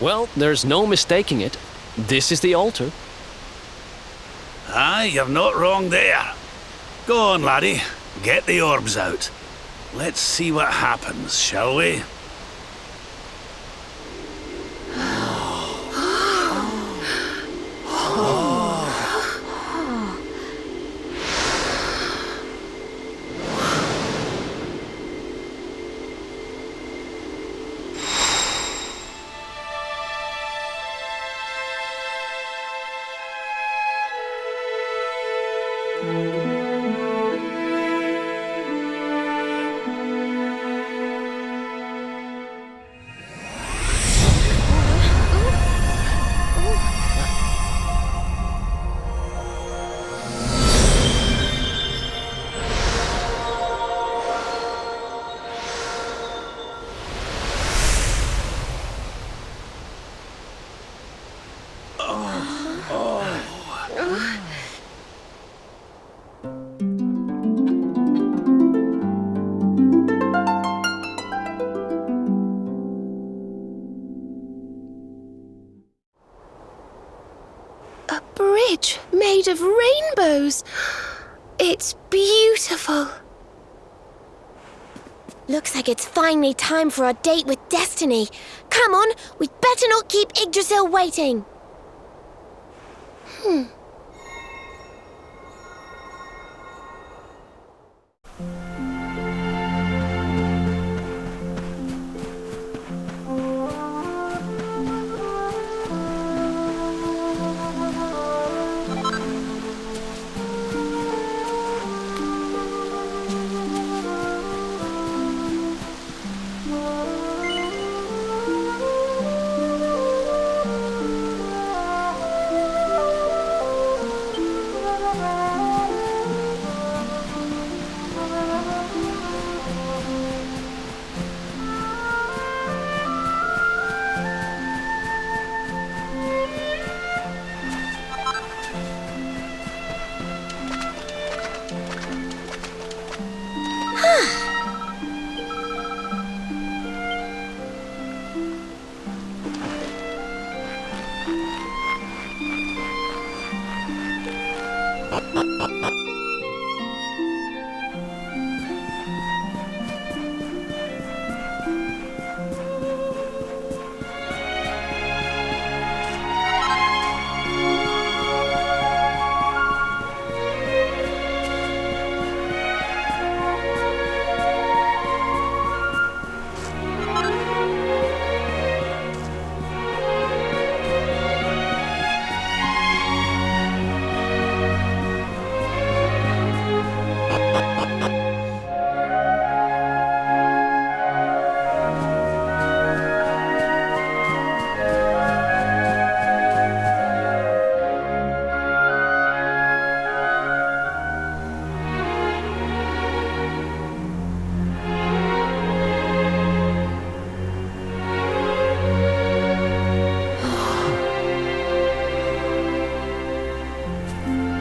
Well, there's no mistaking it. This is the altar. Aye, you're not wrong there. Go on, laddie. Get the orbs out. Let's see what happens, shall we? A bridge made of rainbows. It's beautiful. Looks like it's finally time for our date with Destiny. Come on, we'd better not keep Yggdrasil waiting.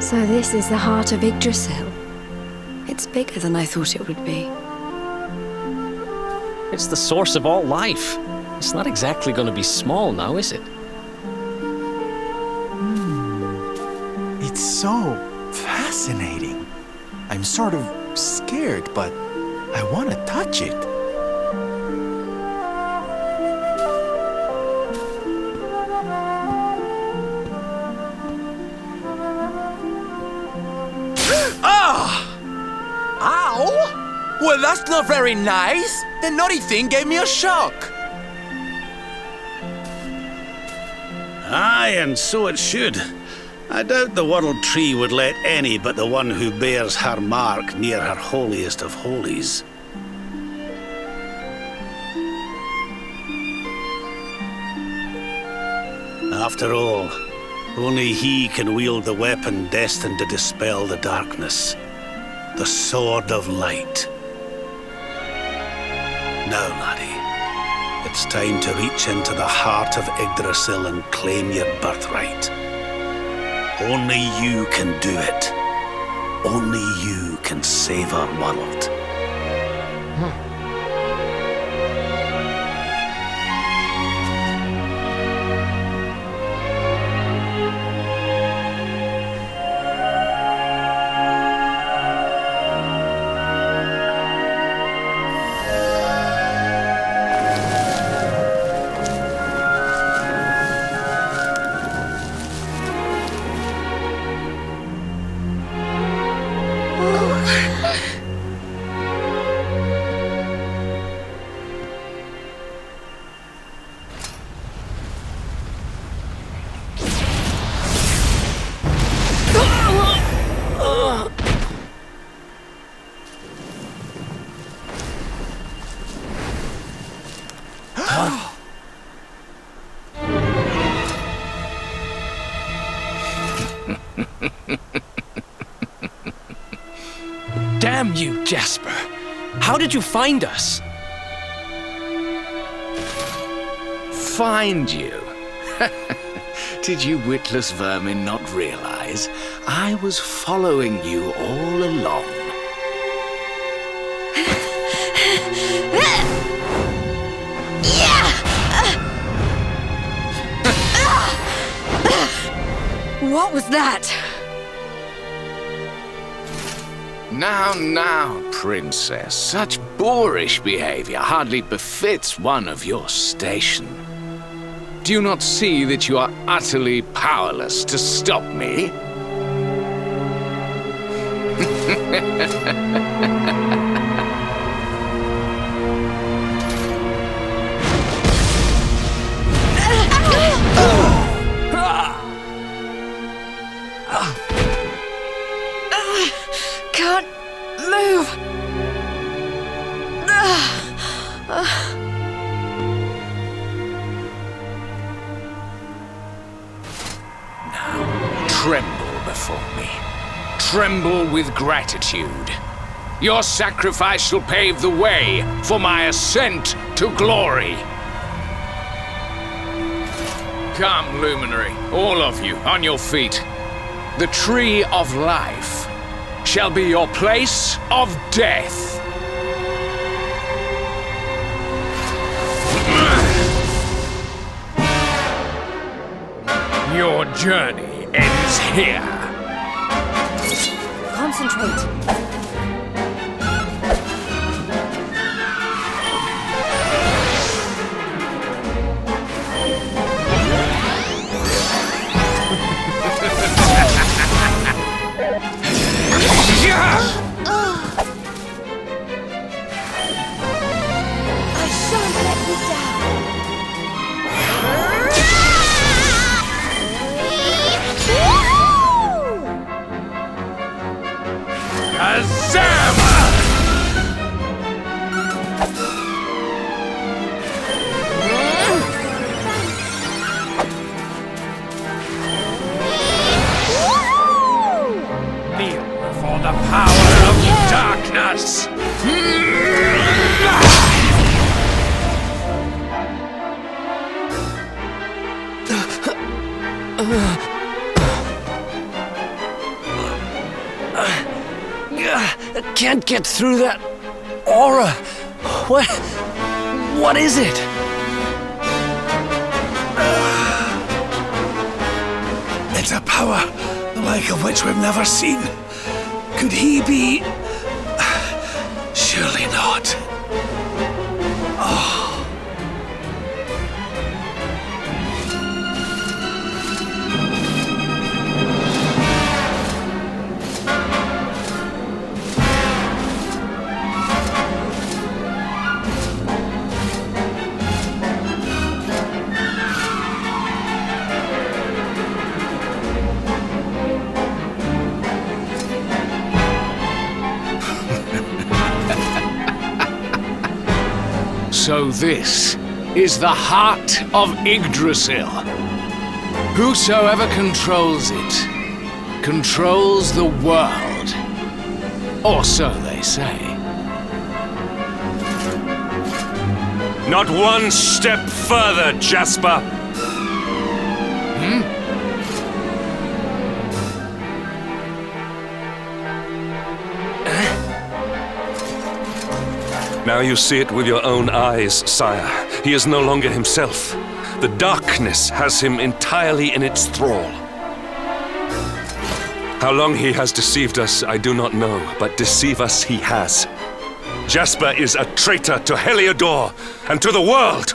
So this is the heart of Yggdrasil. It's bigger than I thought it would be. It's the source of all life. It's not exactly going to be small now, is it? It's so fascinating. I'm sort of scared, but I want to touch it. Ow! Well, that's not very nice. The naughty thing gave me a shock. Aye, and so it should. I doubt the World Tree would let any but the one who bears her mark near her holiest of holies. After all, only he can wield the weapon destined to dispel the darkness. The Sword of Light. Now, laddie, it's time to reach into the heart of Yggdrasil and claim your birthright. Only you can do it. Only you can save our world. Damn you, Jasper. How did you find us? Find you? Did you witless vermin not realize I was following you all along? What was that? Now, princess. Such boorish behavior hardly befits one of your station. Do you not see that you are utterly powerless to stop me? Can't move. Tremble before me. Tremble with gratitude. Your sacrifice shall pave the way for my ascent to glory. Come, luminary, all of you, on your feet. The tree of life shall be your place of death. Your journey ends here. Concentrate. I shan't let you Kneel before the power of darkness. I can't get through that aura. What is it? It's a power, the like of which we've never seen. Could he be... Surely not. So this is the heart of Yggdrasil. Whosoever controls it, controls the world. Or so they say. Not one step further, Jasper! Now you see it with your own eyes, sire. He is no longer himself. The darkness has him entirely in its thrall. How long he has deceived us, I do not know, but deceive us he has. Jasper is a traitor to Heliodor and to the world!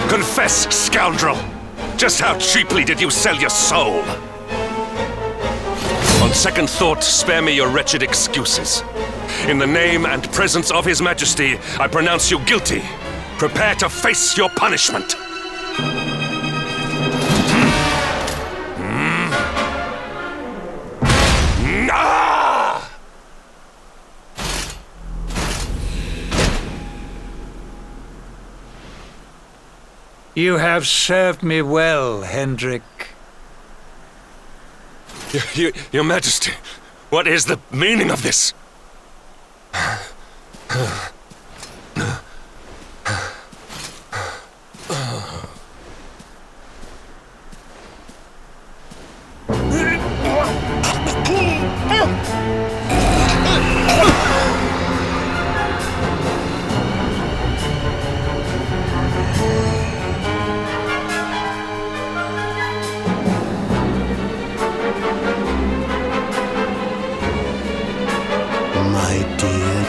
Confess, scoundrel! Just how cheaply did you sell your soul? On second thought, spare me your wretched excuses. In the name and presence of His Majesty, I pronounce you guilty. Prepare to face your punishment. You have served me well, Hendrik. Your Majesty, what is the meaning of this?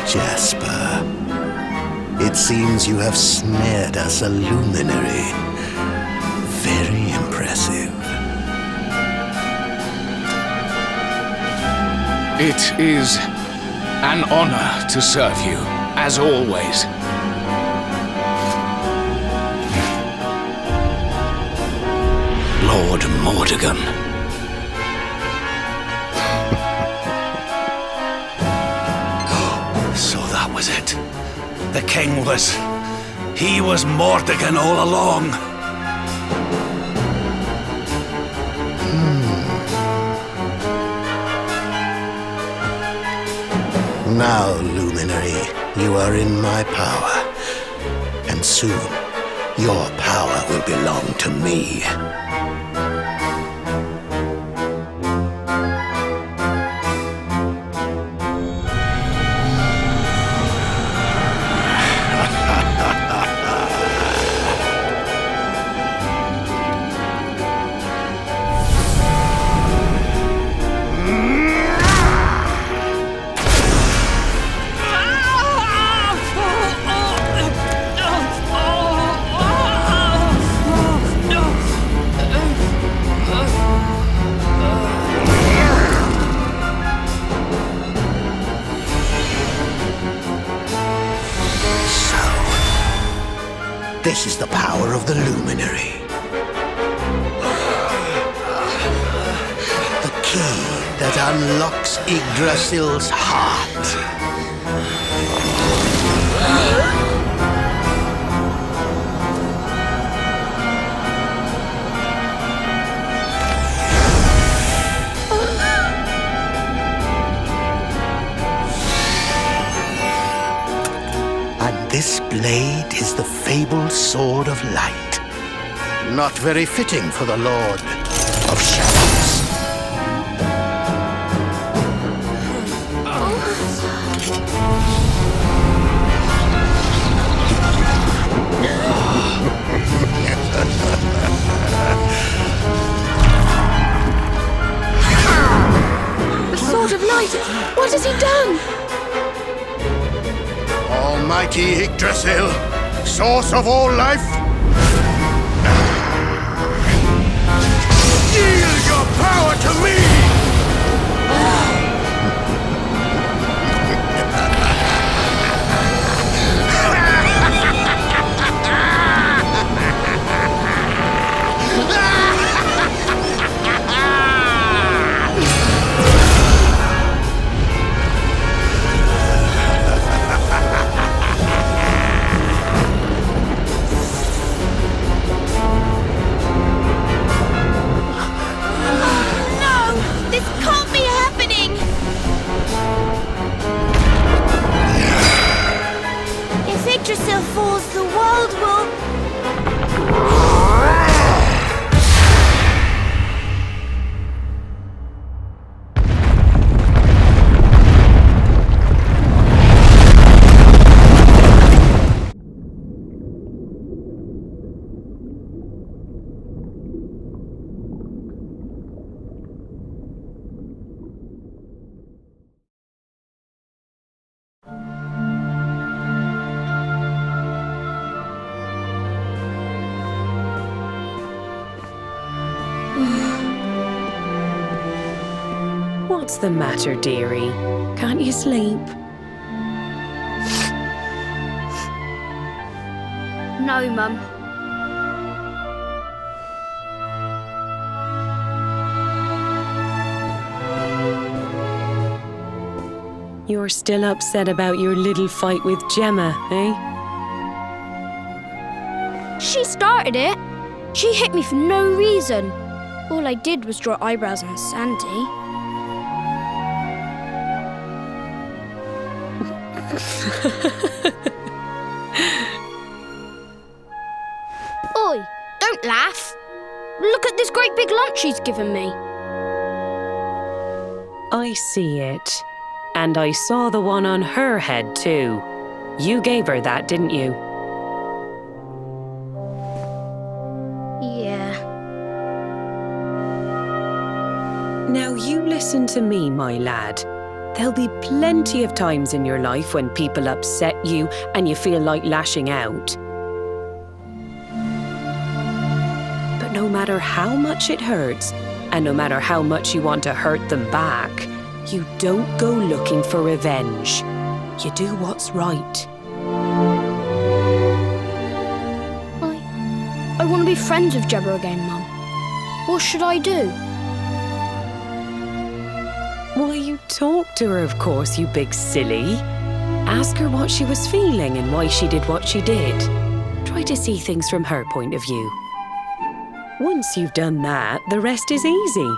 Jasper, it seems you have snared us a luminary. Very impressive. It is an honor to serve you, as always. Lord Mordegon. Was it? The king was... He was Mordegon all along. Now, Luminary, you are in my power. And soon, your power will belong to me. This is the power of the Luminary. The key that unlocks Yggdrasil's heart. And this blade is the fabled Sword of Light. Not very fitting for the Lord of Shadows. The Sword of Light! What has he done? Almighty Yggdrasil, source of all life, yield your power to me! Yggdrasil falls, the world will... What's the matter, dearie? Can't you sleep? No, Mum. You're still upset about your little fight with Gemma, eh? She started it. She hit me for no reason. All I did was draw eyebrows on Sandy. Oi, don't laugh. Look at this great big lunch she's given me. I see it. And I saw the one on her head too. You gave her that, didn't you? Yeah. Now you listen to me, my lad. There'll be plenty of times in your life when people upset you and you feel like lashing out. But no matter how much it hurts, and no matter how much you want to hurt them back, you don't go looking for revenge. You do what's right. I want to be friends with Jebba again, Mum. What should I do? Why, you talk to her, of course, you big silly. Ask her what she was feeling and why she did what she did. Try to see things from her point of view. Once you've done that, the rest is easy.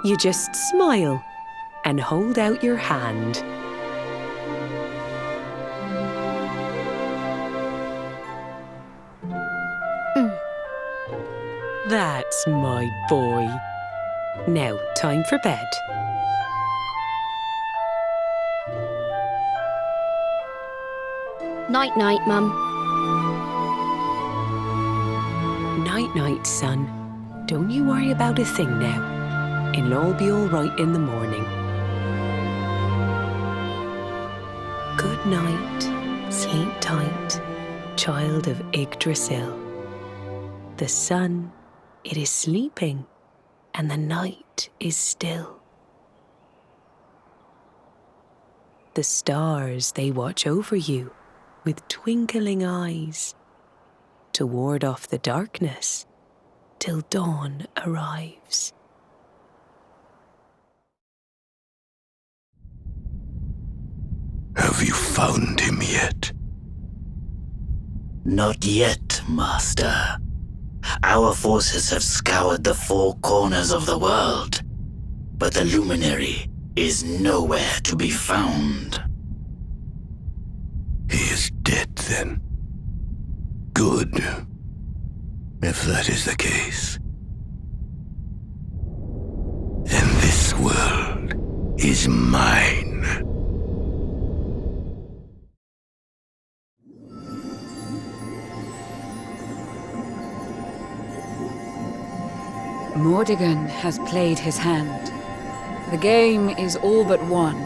You just smile and hold out your hand. That's my boy. Now, time for bed. Night-night, Mum. Night-night, son. Don't you worry about a thing now. It'll all be all right in the morning. Good night. Sleep tight, child of Yggdrasil. The sun, it is sleeping, and the night is still. The stars, they watch over you with twinkling eyes to ward off the darkness till dawn arrives. Have you found him yet? Not yet, Master. Our forces have scoured the four corners of the world, but the luminary is nowhere to be found. He is dead, then. Good. If that is the case, then this world is mine. Mordegon has played his hand. The game is all but won.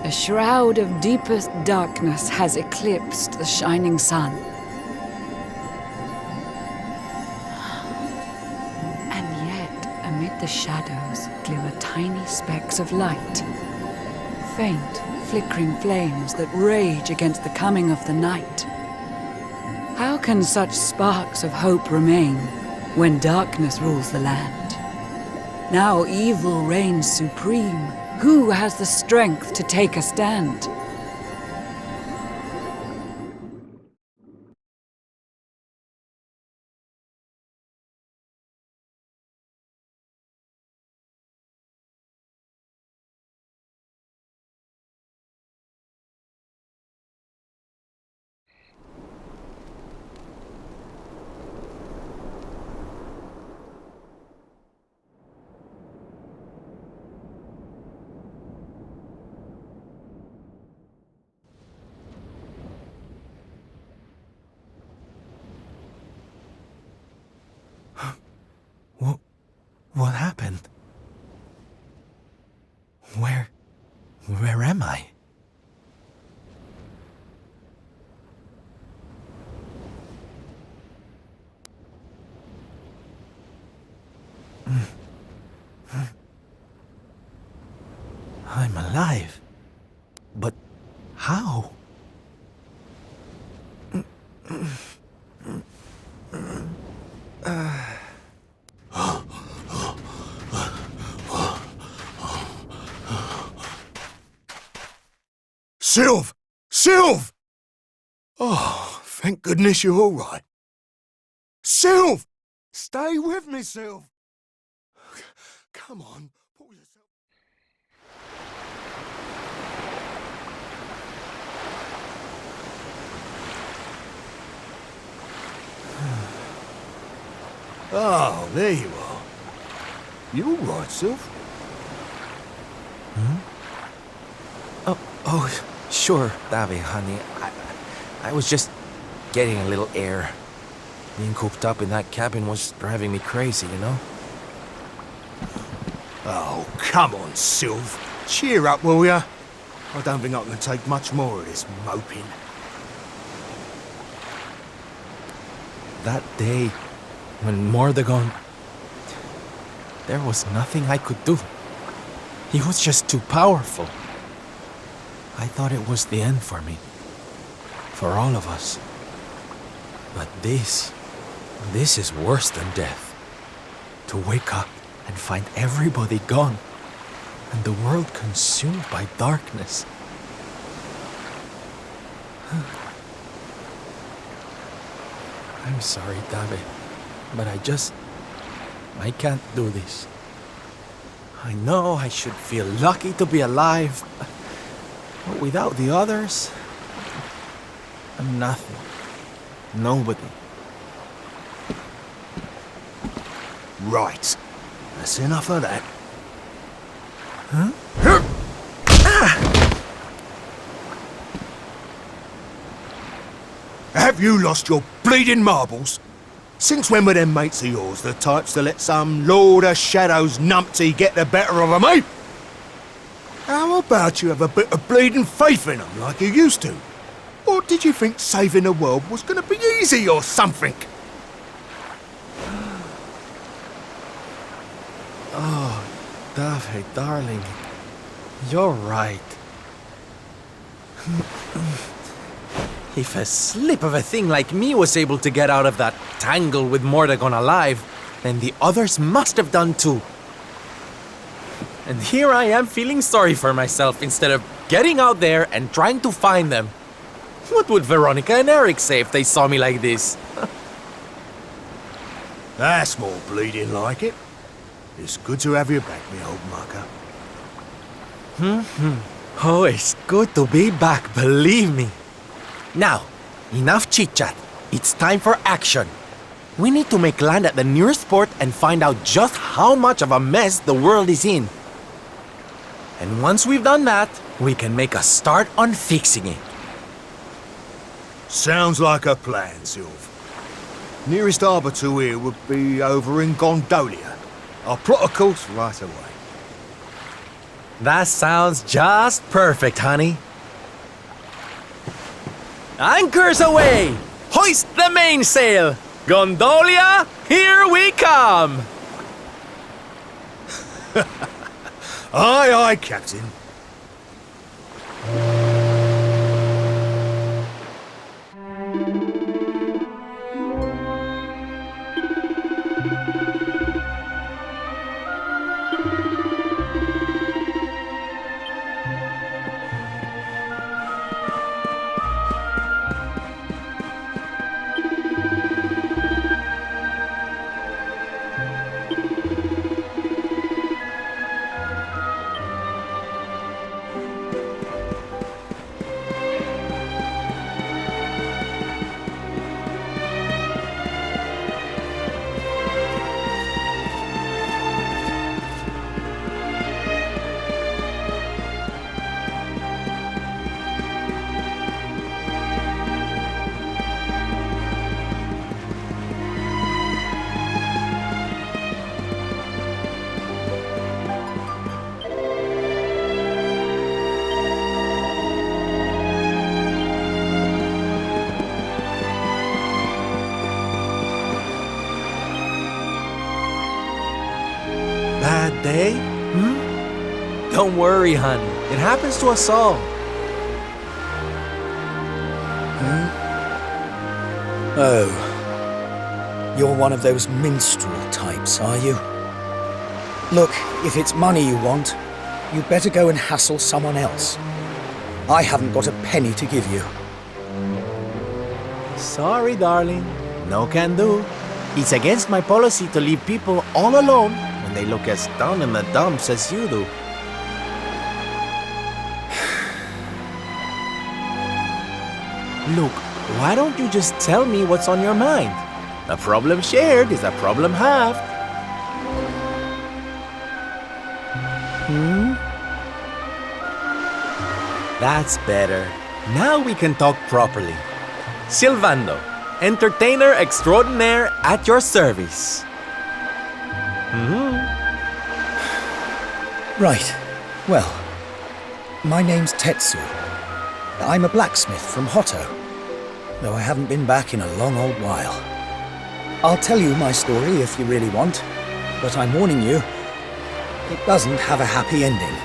A shroud of deepest darkness has eclipsed the shining sun. And yet, amid the shadows glimmer tiny specks of light. Faint, flickering flames that rage against the coming of the night. How can such sparks of hope remain when darkness rules the land? Now evil reigns supreme. Who has the strength to take a stand? What happened? Where am I? I'm alive. But how? Sylv! Sylv! Oh, thank goodness you're all right. Sylv! Stay with me, Sylv! Come on, pull yourself... Oh, there you are. You all right, Sylv? Oh, sure, Davi, honey. I was just getting a little air. Being cooped up in that cabin was driving me crazy, you know? Oh, come on, Sylv. Cheer up, will ya? I don't think I can take much more of this moping. That day, when Mordegon... There was nothing I could do. He was just too powerful. I thought it was the end for me. For all of us. But this is worse than death. To wake up and find everybody gone, and the world consumed by darkness. I'm sorry, David, but I can't do this. I know I should feel lucky to be alive, but without the others, I'm nothing. Nobody. Right. That's enough of that. Huh? Have you lost your bleeding marbles? Since when were them mates of yours the types to let some Lord of Shadows numpty get the better of 'em, eh? How about you have a bit of bleeding faith in 'em like you used to? Or did you think saving the world was gonna be easy or something? Oh, David, darling, you're right. If a slip of a thing like me was able to get out of that tangle with Mordegon alive, then the others must have done too. And here I am feeling sorry for myself instead of getting out there and trying to find them. What would Veronica and Eric say if they saw me like this? That's more bleeding like it. It's good to have you back, me old mucker. Oh, it's good to be back, believe me. Now, enough chit-chat. It's time for action. We need to make land at the nearest port and find out just how much of a mess the world is in. And once we've done that, we can make a start on fixing it. Sounds like a plan, Sylv. Nearest harbour to here would be over in Gondolia. I'll plot a course right away. That sounds just perfect, honey. Anchors away! Hoist the mainsail! Gondolia, here we come! Aye, aye, Captain. Bad day? Don't worry, honey. It happens to us all. Oh. You're one of those minstrel types, are you? Look, if it's money you want, you'd better go and hassle someone else. I haven't got a penny to give you. Sorry, darling. No can do. It's against my policy to leave people all alone when they look as down in the dumps as you do. Look, why don't you just tell me what's on your mind? A problem shared is a problem halved. That's better. Now we can talk properly. Silvando, entertainer extraordinaire at your service. Right. Well, my name's Tetsu. I'm a blacksmith from Hotto, though I haven't been back in a long old while. I'll tell you my story if you really want, but I'm warning you, it doesn't have a happy ending.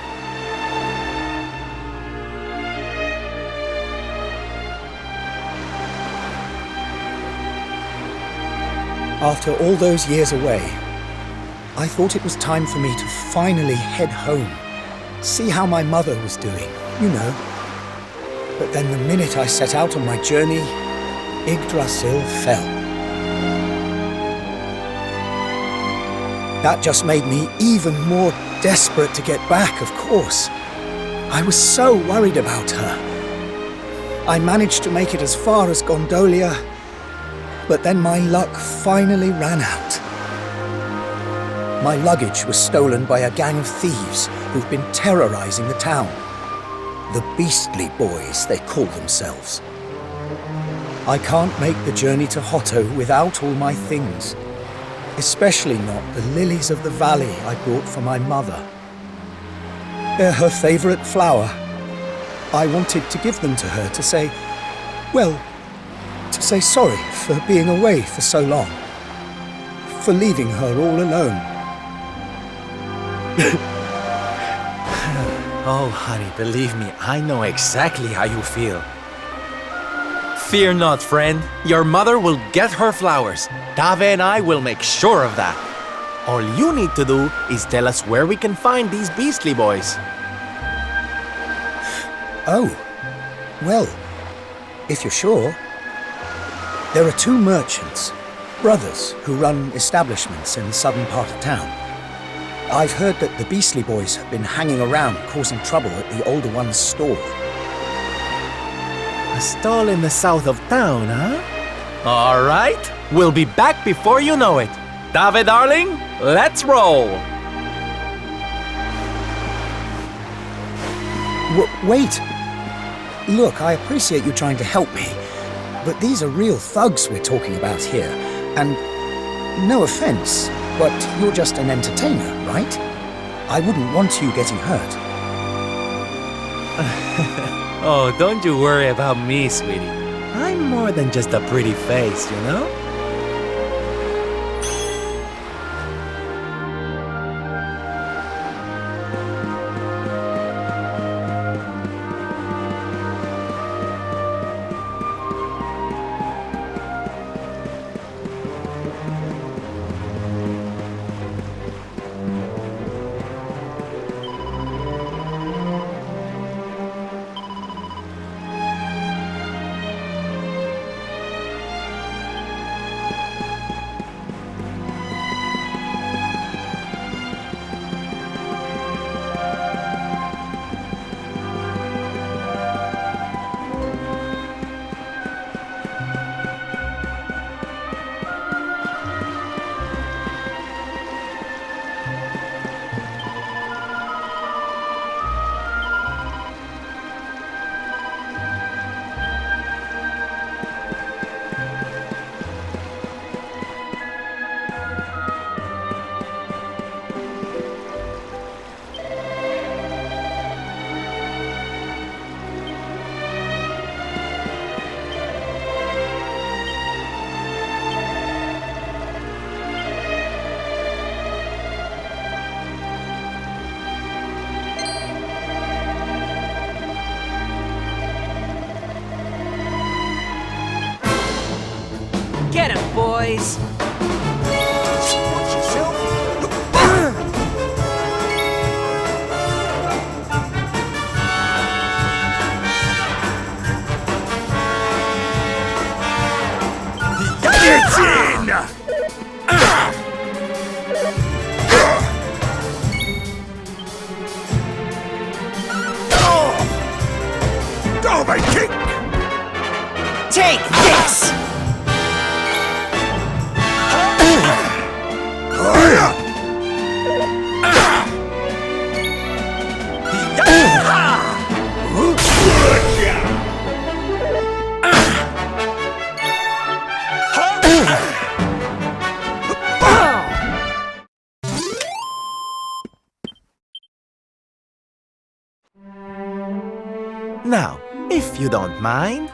After all those years away, I thought it was time for me to finally head home, see how my mother was doing, you know. But then the minute I set out on my journey, Yggdrasil fell. That just made me even more desperate to get back, of course. I was so worried about her. I managed to make it as far as Gondolia, but then my luck finally ran out. My luggage was stolen by a gang of thieves who've been terrorizing the town. The Beastly Boys, they call themselves. I can't make the journey to Hotto without all my things, especially not the lilies of the valley I brought for my mother. They're her favorite flower. I wanted to give them to her to say, well, to say sorry for being away for so long, for leaving her all alone. Oh, honey, believe me, I know exactly how you feel. Fear not, friend. Your mother will get her flowers. Dave and I will make sure of that. All you need to do is tell us where we can find these Beastly Boys. Oh, well, if you're sure. There are two merchants, brothers, who run establishments in the southern part of town. I've heard that the Beastly Boys have been hanging around causing trouble at the older one's store. A stall in the south of town, huh? All right, we'll be back before you know it. Dave, darling, let's roll. Wait. Look, I appreciate you trying to help me, but these are real thugs we're talking about here, and no offense, but you're just an entertainer, right? I wouldn't want you getting hurt. Oh, don't you worry about me, sweetie. I'm more than just a pretty face, you know? Get him, boys! Get in! kick! Take this! Now, if you don't mind.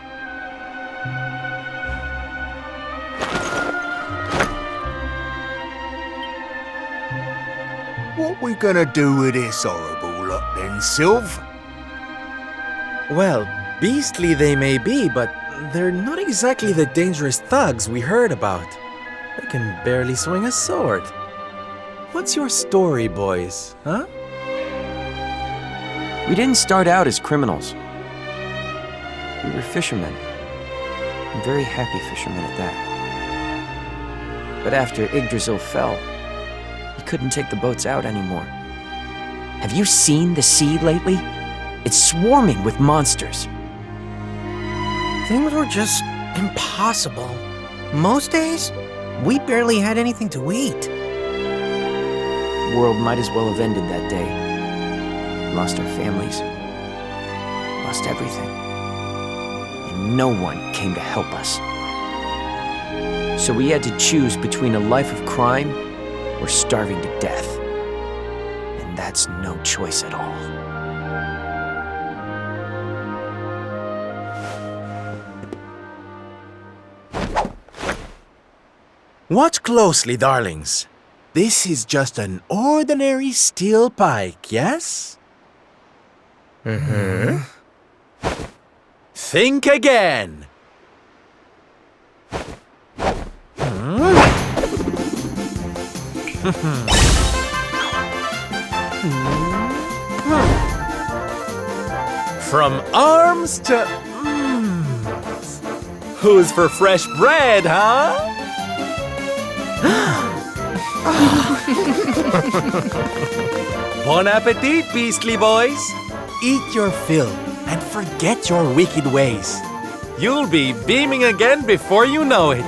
What we gonna do with this horrible lot then, Sylv? Well, beastly they may be, but they're not exactly the dangerous thugs we heard about. They can barely swing a sword. What's your story, boys, huh? We didn't start out as criminals. We were fishermen. And very happy fishermen at that. But after Yggdrasil fell, we couldn't take the boats out anymore. Have you seen the sea lately? It's swarming with monsters. Things were just impossible. Most days, we barely had anything to eat. The world might as well have ended that day. Lost our families. Lost everything. And no one came to help us. So we had to choose between a life of crime or starving to death. And that's no choice at all. Watch closely, darlings. This is just an ordinary steel pike, yes? Mm-hmm. Think again. From arms to... Who's for fresh bread, huh? Bon appetit, beastly boys! Eat your fill and forget your wicked ways. You'll be beaming again before you know it.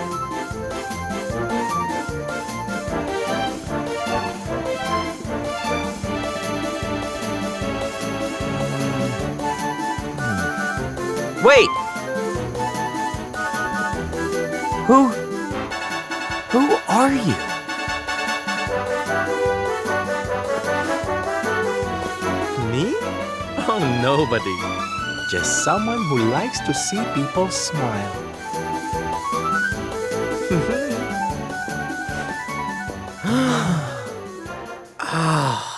Wait! Who are you? Me? Oh, nobody. Just someone who likes to see people smile. Ah.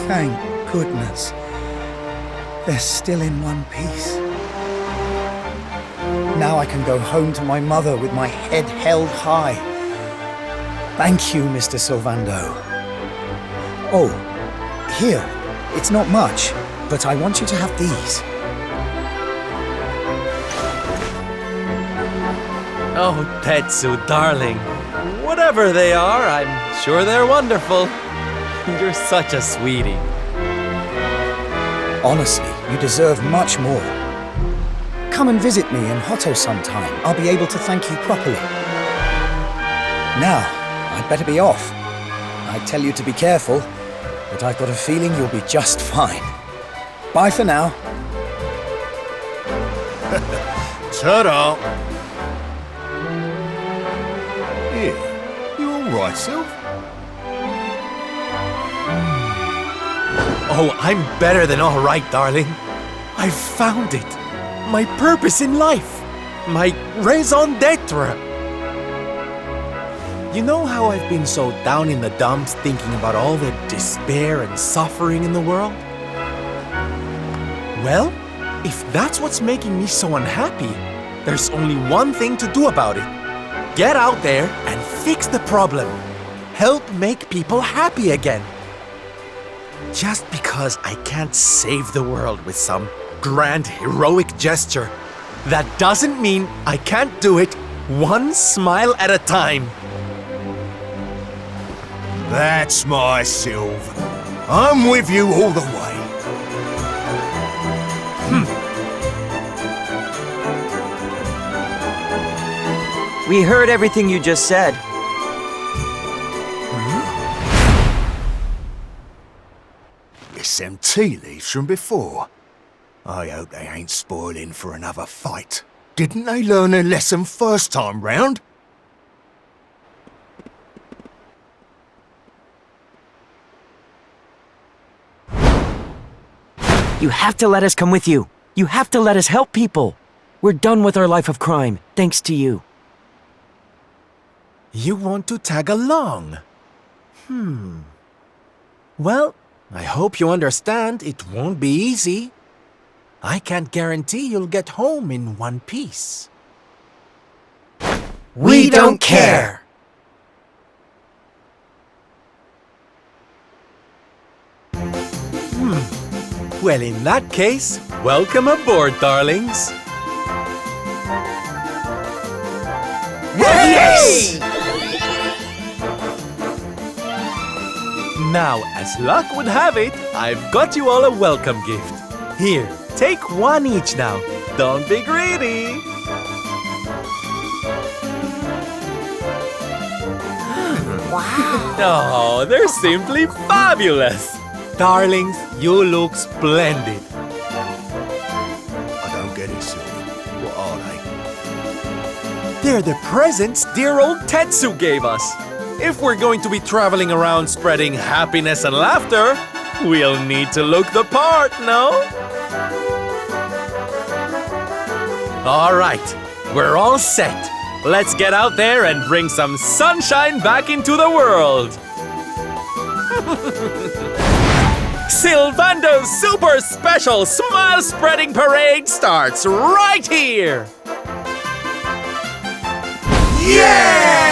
Thank goodness. They're still in one piece. Now I can go home to my mother with my head held high. Thank you, Mr. Sylvando. Oh, here. It's not much, but I want you to have these. Oh, Tetsu, darling. Whatever they are, I'm sure they're wonderful. You're such a sweetie. Honestly, you deserve much more. Come and visit me in Hotto sometime. I'll be able to thank you properly. Now, I'd better be off. I'd tell you to be careful, but I've got a feeling you'll be just fine. Bye for now. Ta-da! Here, you all right, Sylv? Oh, I'm better than all right, darling. I've found it. My purpose in life. My raison d'etre. You know how I've been so down in the dumps thinking about all the despair and suffering in the world? Well, if that's what's making me so unhappy, there's only one thing to do about it. Get out there and fix the problem. Help make people happy again. Just because I can't save the world with some grand heroic gesture, that doesn't mean I can't do it one smile at a time. That's my Sylvan. I'm with you all the way. We heard everything you just said. It's them tea leaves from before. I hope they ain't spoiling for another fight. Didn't they learn their lesson first time round? You have to let us come with you. You have to let us help people. We're done with our life of crime, thanks to you. You want to tag along? Well, I hope you understand it won't be easy. I can't guarantee you'll get home in one piece. We don't care! Well, in that case, welcome aboard, darlings. Yes! Now, as luck would have it, I've got you all a welcome gift. Here, take one each now. Don't be greedy. Wow. Oh, they're simply fabulous. Darlings, you look splendid. I don't get it, Sylvan. What are they? They're the presents dear old Tetsu gave us. If we're going to be traveling around spreading happiness and laughter, we'll need to look the part, no? All right, we're all set. Let's get out there and bring some sunshine back into the world. Sylvando's super special smile spreading parade starts right here. Yeah!